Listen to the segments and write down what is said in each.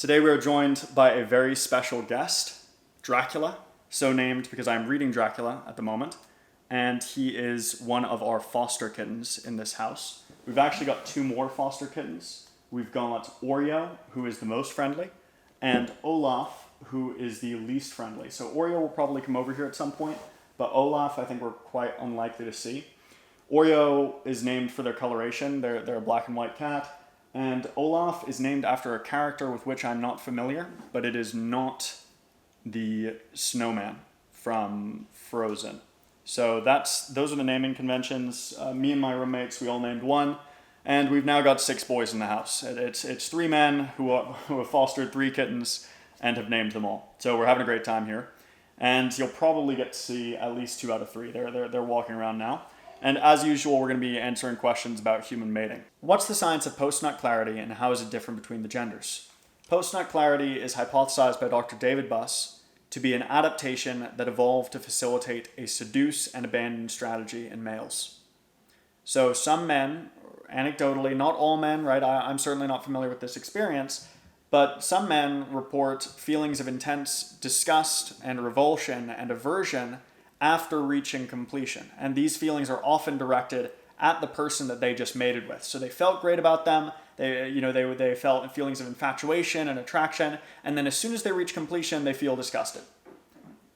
Today we are joined by a very special guest, Dracula, so named because I'm reading Dracula at the moment, and he is one of our foster kittens in this house. We've actually got two more foster kittens. We've got Oreo, who is the most friendly, and Olaf, who is the least friendly. So Oreo will probably come over here at some point, but Olaf I think we're quite unlikely to see. Oreo is named for their coloration. They're a black and white cat. And Olaf is named after a character with which I'm not familiar, but it is not the snowman from Frozen. So those are the naming conventions. Me and my roommates, we all named one, and we've now got 6 boys in the house. It's 3 men who have fostered 3 kittens and have named them all. So we're having a great time here, and you'll probably get to see at least 2 out of 3. They're walking around now. And as usual, we're going to be answering questions about human mating. What's the science of post-nut clarity and how is it different between the genders? Post-nut clarity is hypothesized by Dr. David Buss to be an adaptation that evolved to facilitate a seduce and abandon strategy in males. So some men, anecdotally, not all men, right? I'm certainly not familiar with this experience, but some men report feelings of intense disgust and revulsion and aversion after reaching completion. And these feelings are often directed at the person that they just mated with. So they felt great about them, they felt feelings of infatuation and attraction, and then as soon as they reach completion, they feel disgusted.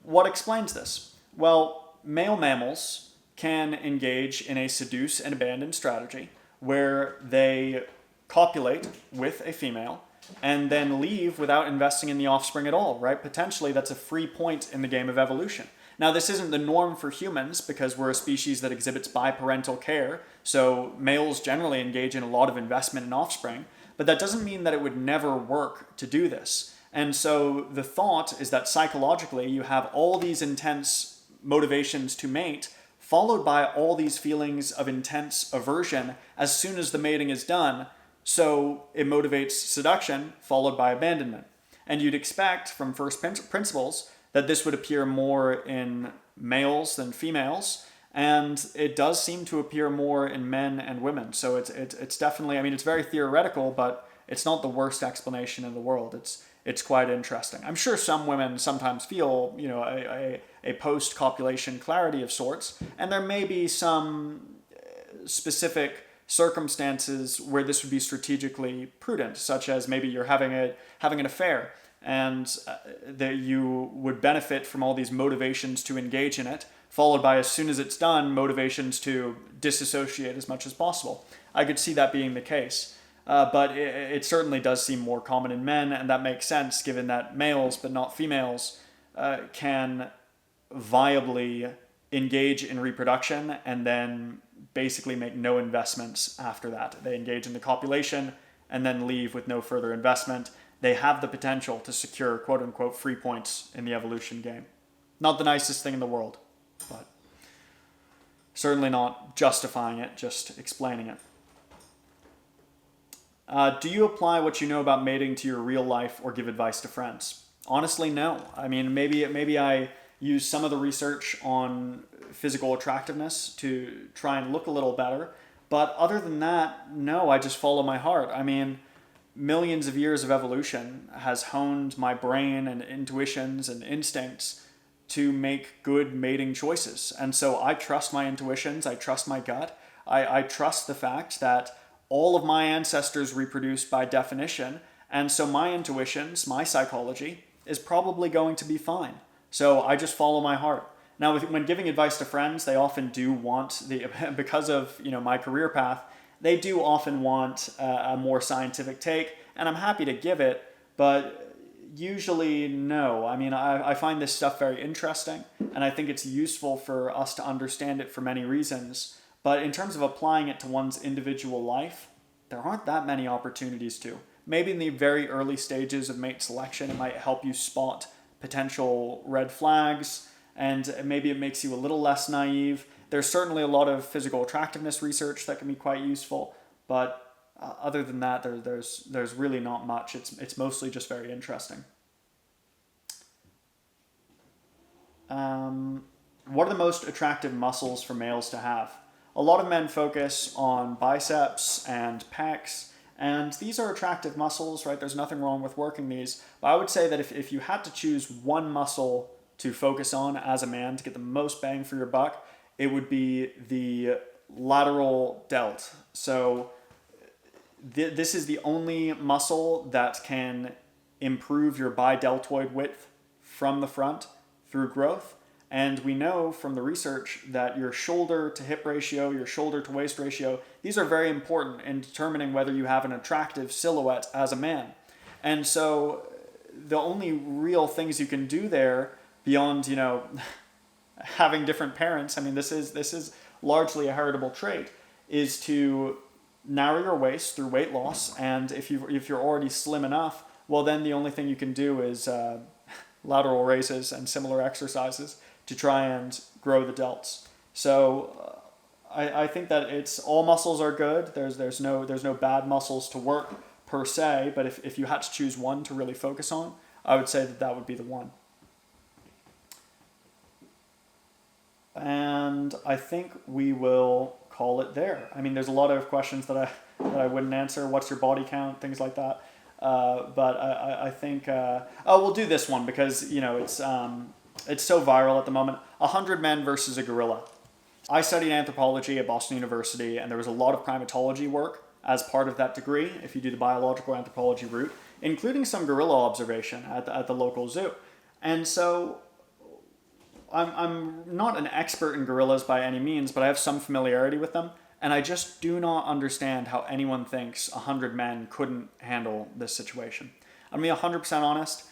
What explains this? Well, male mammals can engage in a seduce and abandon strategy where they copulate with a female and then leave without investing in the offspring at all, right? Potentially that's a free point in the game of evolution. Now, this isn't the norm for humans because we're a species that exhibits biparental care, so males generally engage in a lot of investment in offspring, but that doesn't mean that it would never work to do this. And so the thought is that psychologically you have all these intense motivations to mate, followed by all these feelings of intense aversion as soon as the mating is done, so it motivates seduction, followed by abandonment. And you'd expect from first principles that this would appear more in males than females, and it does seem to appear more in men and women. So it's definitely, I mean, it's very theoretical, but it's not the worst explanation in the world. It's quite interesting. I'm sure some women sometimes feel, a post-copulation clarity of sorts, and there may be some specific circumstances where this would be strategically prudent, such as maybe you're having an affair, and that you would benefit from all these motivations to engage in it, followed by, as soon as it's done, motivations to disassociate as much as possible. I could see that being the case, but it certainly does seem more common in men, and that makes sense given that males, but not females, can viably engage in reproduction and then basically make no investments after that. They engage in the copulation and then leave with no further investment. They have the potential to secure quote-unquote free points in the evolution game. Not the nicest thing in the world, but certainly not justifying it, just explaining it. Do you apply what you know about mating to your real life or give advice to friends? Honestly, no. I mean, maybe I use some of the research on physical attractiveness to try and look a little better, but other than that, no, I just follow my heart. I mean, millions of years of evolution has honed my brain and intuitions and instincts to make good mating choices. And so I trust my intuitions, I trust my gut, I trust the fact that all of my ancestors reproduced by definition, and so my intuitions, my psychology, is probably going to be fine. So I just follow my heart. Now, when giving advice to friends, they often do want, because of my career path, they do often want a more scientific take, and I'm happy to give it, but usually no. I mean, I find this stuff very interesting, and I think it's useful for us to understand it for many reasons, but in terms of applying it to one's individual life, there aren't that many opportunities to. Maybe in the very early stages of mate selection, it might help you spot potential red flags, and maybe it makes you a little less naive. There's certainly a lot of physical attractiveness research that can be quite useful, but other than that, there's really not much. It's mostly just very interesting. What are the most attractive muscles for males to have? A lot of men focus on biceps and pecs And these are attractive muscles, right? There's nothing wrong with working these. But I would say that if you had to choose one muscle to focus on as a man to get the most bang for your buck, it would be the lateral delt. So this is the only muscle that can improve your bideltoid width from the front through growth. And we know from the research that your shoulder to hip ratio, your shoulder to waist ratio, these are very important in determining whether you have an attractive silhouette as a man. And so the only real things you can do there beyond, having different parents, I mean, this is largely a heritable trait, is to narrow your waist through weight loss. And if you're already slim enough, well, then the only thing you can do is lateral raises and similar exercises to try and grow the delts. So I think that it's all muscles are good. There's no bad muscles to work per se, but if you had to choose one to really focus on, I would say that would be the one. And I think we will call it there. I mean, there's a lot of questions that I wouldn't answer. What's your body count? Things like that. But I think we'll do this one because it's so viral at the moment. 100 men versus a gorilla. I studied anthropology at Boston University, and there was a lot of primatology work as part of that degree, if you do the biological anthropology route, including some gorilla observation at the local zoo. And so I'm not an expert in gorillas by any means, but I have some familiarity with them. And I just do not understand how anyone thinks 100 men couldn't handle this situation. I'm going to be 100% honest.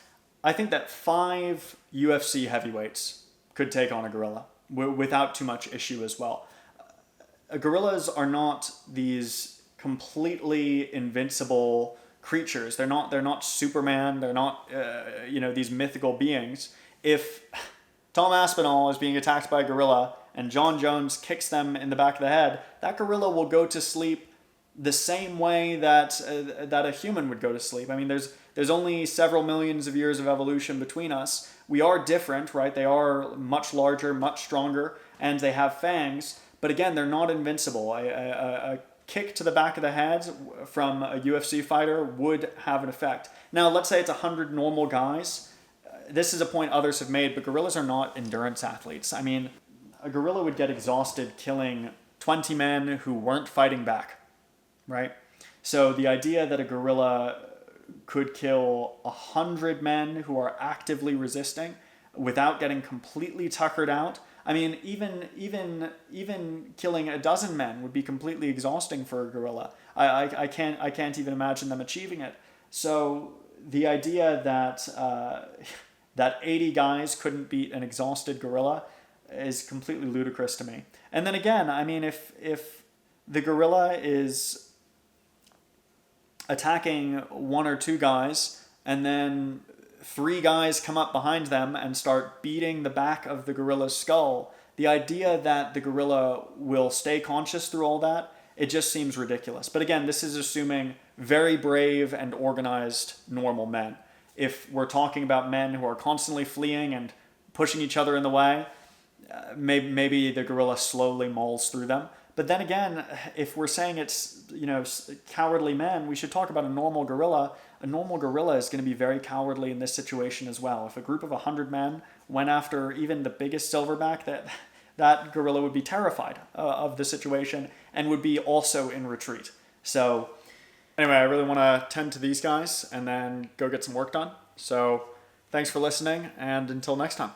I think that 5 UFC heavyweights could take on a gorilla without too much issue as well. Gorillas are not these completely invincible creatures. They're not Superman. They're not these mythical beings. If Tom Aspinall is being attacked by a gorilla and John Jones kicks them in the back of the head, that gorilla will go to sleep the same way that a human would go to sleep. I mean, there's only several millions of years of evolution between us. We are different, right? They are much larger, much stronger, and they have fangs. But again, they're not invincible. A kick to the back of the head from a UFC fighter would have an effect. Now, let's say it's 100 normal guys. This is a point others have made, but gorillas are not endurance athletes. I mean, a gorilla would get exhausted killing 20 men who weren't fighting back, right? So the idea that a gorilla could kill 100 men who are actively resisting without getting completely tuckered out, I mean, even killing a dozen men would be completely exhausting for a gorilla. I can't even imagine them achieving it. So the idea that 80 guys couldn't beat an exhausted gorilla is completely ludicrous to me. And then again, I mean, if the gorilla is attacking 1 or 2 guys and then 3 guys come up behind them and start beating the back of the gorilla's skull, the idea that the gorilla will stay conscious through all that, it just seems ridiculous. But again, this is assuming very brave and organized normal men. If we're talking about men who are constantly fleeing and pushing each other in the way, maybe the gorilla slowly mauls through them. But then again, if we're saying it's cowardly men, we should talk about a normal gorilla. A normal gorilla is going to be very cowardly in this situation as well. If a group of 100 men went after even the biggest silverback, that gorilla would be terrified of the situation and would be also in retreat. So anyway, I really want to tend to these guys and then go get some work done. So thanks for listening, and until next time.